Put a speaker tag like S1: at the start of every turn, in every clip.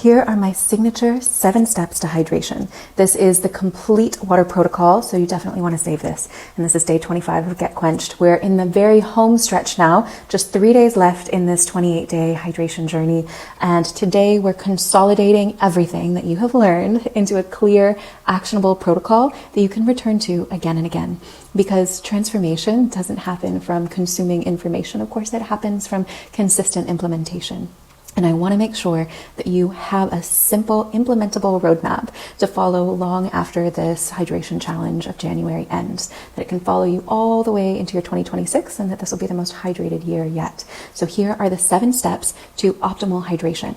S1: Here are my signature 7 steps to hydration. This is the complete water protocol, so you definitely want to save this. And this is day 25 of Get Quenched. We're in the very home stretch now, just 3 days left in this 28-day hydration journey. And today we're consolidating everything that you have learned into a clear, actionable protocol that you can return to again and again. Because transformation doesn't happen from consuming information. Of course, it happens from consistent implementation. And I want to make sure that you have a simple, implementable roadmap to follow long after this hydration challenge of January ends, that it can follow you all the way into your 2026 and that this will be the most hydrated year yet. So here are the 7 steps to optimal hydration.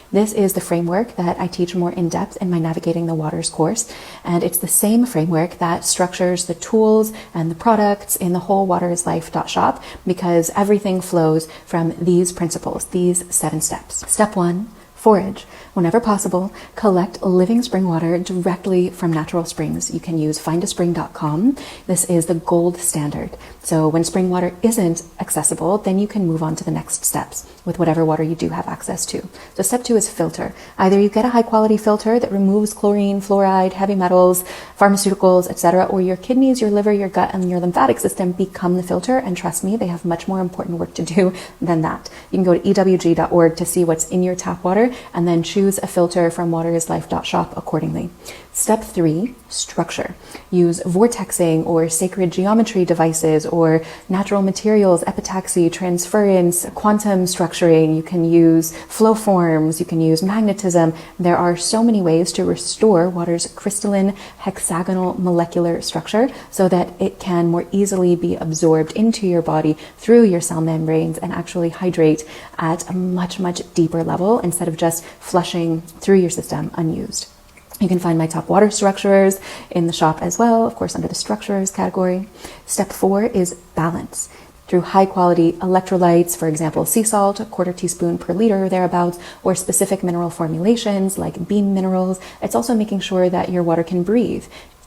S1: This is the framework that I teach more in depth in my Navigating the Waters course, and it's the same framework that structures the tools and the products in the whole waterislife.shop, because everything flows from these principles, these 7 steps. Step 1, forage. Whenever possible, collect living spring water directly from natural springs. You can use findaspring.com. This is the gold standard. So when spring water isn't accessible, then you can move on to the next steps with whatever water you do have access to. So step 2 is filter. Either you get a high quality filter that removes chlorine, fluoride, heavy metals, pharmaceuticals, etc., or your kidneys, your liver, your gut, and your lymphatic system become the filter. And trust me, they have much more important work to do than that. You can go to ewg.org to see what's in your tap water and then choose a filter from waterislife.shop accordingly. Step 3, structure. Use vortexing or sacred geometry devices or natural materials, epitaxy, transference, quantum structuring. You can use flow forms, you can use magnetism. There are so many ways to restore water's crystalline hexagonal molecular structure so that it can more easily be absorbed into your body through your cell membranes and actually hydrate at a much, much deeper level instead of just flushing through your system unused. You can find my top water structurers in the shop as well, of course, under the structurers category. Step 4 is balance. Through high quality electrolytes, for example, sea salt, a 1/4 teaspoon per liter or thereabouts, or specific mineral formulations like beam minerals. It's also making sure that your water can breathe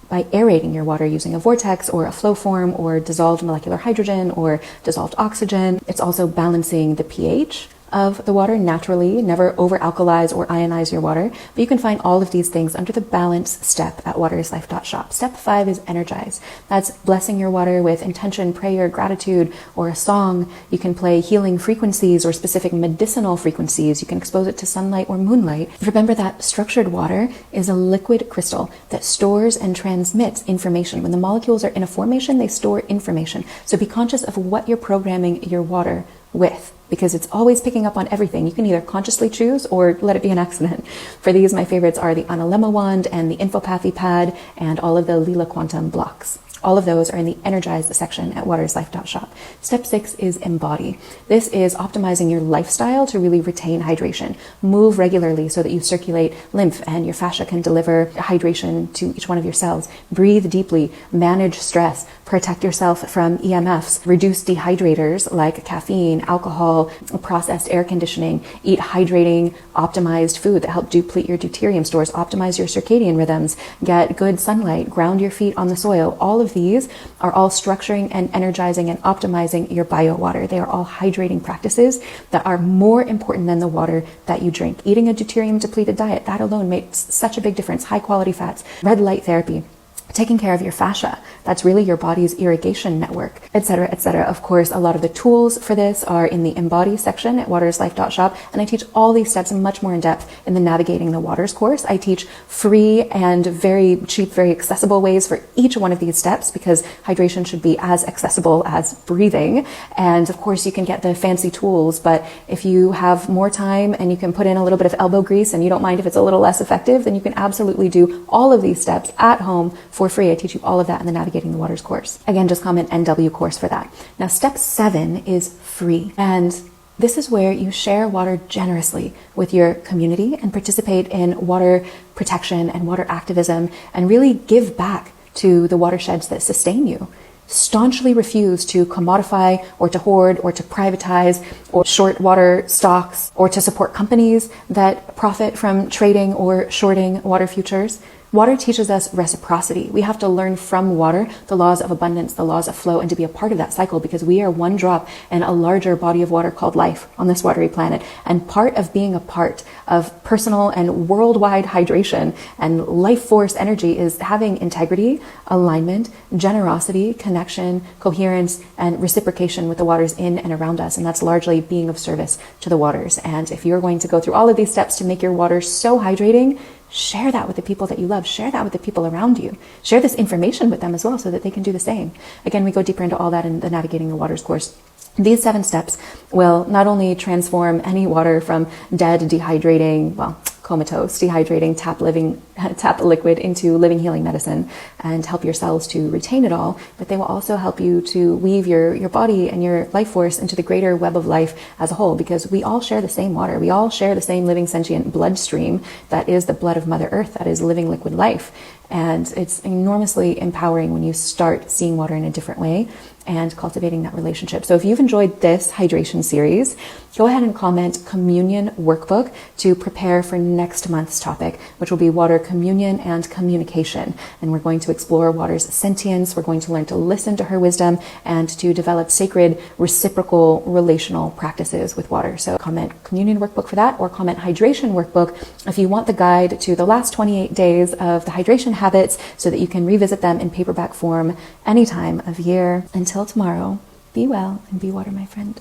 S1: by aerating your water using a vortex or a flow form or dissolved molecular hydrogen or dissolved oxygen. It's also balancing the pH of the water naturally, never over-alkalize or ionize your water. But you can find all of these things under the balance step at waterislife.shop. Step 5 is energize. That's blessing your water with intention, prayer, gratitude, or a song. You can play healing frequencies or specific medicinal frequencies. You can expose it to sunlight or moonlight. Remember that structured water is a liquid crystal that stores and transmits information. When the molecules are in a formation, they store information. So be conscious of what you're programming your water with, because it's always picking up on everything. You can either consciously choose or let it be an accident. For these, my favorites are the Analemma wand and the Infopathy pad and all of the Lila Quantum blocks. All of those are in the Energize section at waterislife.shop. Step 6 is embody. This is optimizing your lifestyle to really retain hydration. Move regularly so that you circulate lymph and your fascia can deliver hydration to each one of your cells. Breathe deeply, manage stress, protect yourself from EMFs, reduce dehydrators like caffeine, alcohol, processed air conditioning, eat hydrating, optimized food that help deplete your deuterium stores, optimize your circadian rhythms, get good sunlight, ground your feet on the soil. All of these are all structuring and energizing and optimizing your bio water. They are all hydrating practices that are more important than the water that you drink. Eating a deuterium depleted diet, that alone makes such a big difference. High quality fats, red light therapy, taking care of your fascia. That's really your body's irrigation network, etc., etc. Of course, a lot of the tools for this are in the Embody section at waterislife.shop, and I teach all these steps much more in depth in the Navigating the Waters course. I teach free and very cheap, very accessible ways for each one of these steps, because hydration should be as accessible as breathing. And of course, you can get the fancy tools, but if you have more time and you can put in a little bit of elbow grease and you don't mind if it's a little less effective, then you can absolutely do all of these steps at home for free. I teach you all of that in the Navigating the Waters course. Again, just comment NW course for that. Now, step 7 is free. And this is where you share water generously with your community and participate in water protection and water activism and really give back to the watersheds that sustain you. Staunchly refuse to commodify or to hoard or to privatize or short water stocks or to support companies that profit from trading or shorting water futures. Water teaches us reciprocity. We have to learn from water the laws of abundance, the laws of flow, and to be a part of that cycle, because we are one drop in a larger body of water called life on this watery planet. And part of being a part of personal and worldwide hydration and life force energy is having integrity, alignment, generosity, connection, coherence, and reciprocation with the waters in and around us. And that's largely being of service to the waters. And if you're going to go through all of these steps to make your water so hydrating, share that with the people that you love. Share that with the people around you. Share this information with them as well so that they can do the same. Again, we go deeper into all that in the Navigating the Waters course. These 7 steps will not only transform any water from dead, dehydrating, well, comatose, dehydrating, tap liquid into living, healing medicine and help your cells to retain it all, but they will also help you to weave your body and your life force into the greater web of life as a whole, because we all share the same water. We all share the same living, sentient bloodstream that is the blood of Mother Earth, that is living liquid life. And it's enormously empowering when you start seeing water in a different way and cultivating that relationship. So if you've enjoyed this hydration series, go ahead and comment communion workbook to prepare for next month's topic, which will be water communion and communication. And we're going to explore water's sentience. We're going to learn to listen to her wisdom and to develop sacred reciprocal relational practices with water. So comment communion workbook for that, or comment hydration workbook if you want the guide to the last 28 days of the hydration habits so that you can revisit them in paperback form any time of year. Until tomorrow, be well and be water, my friend.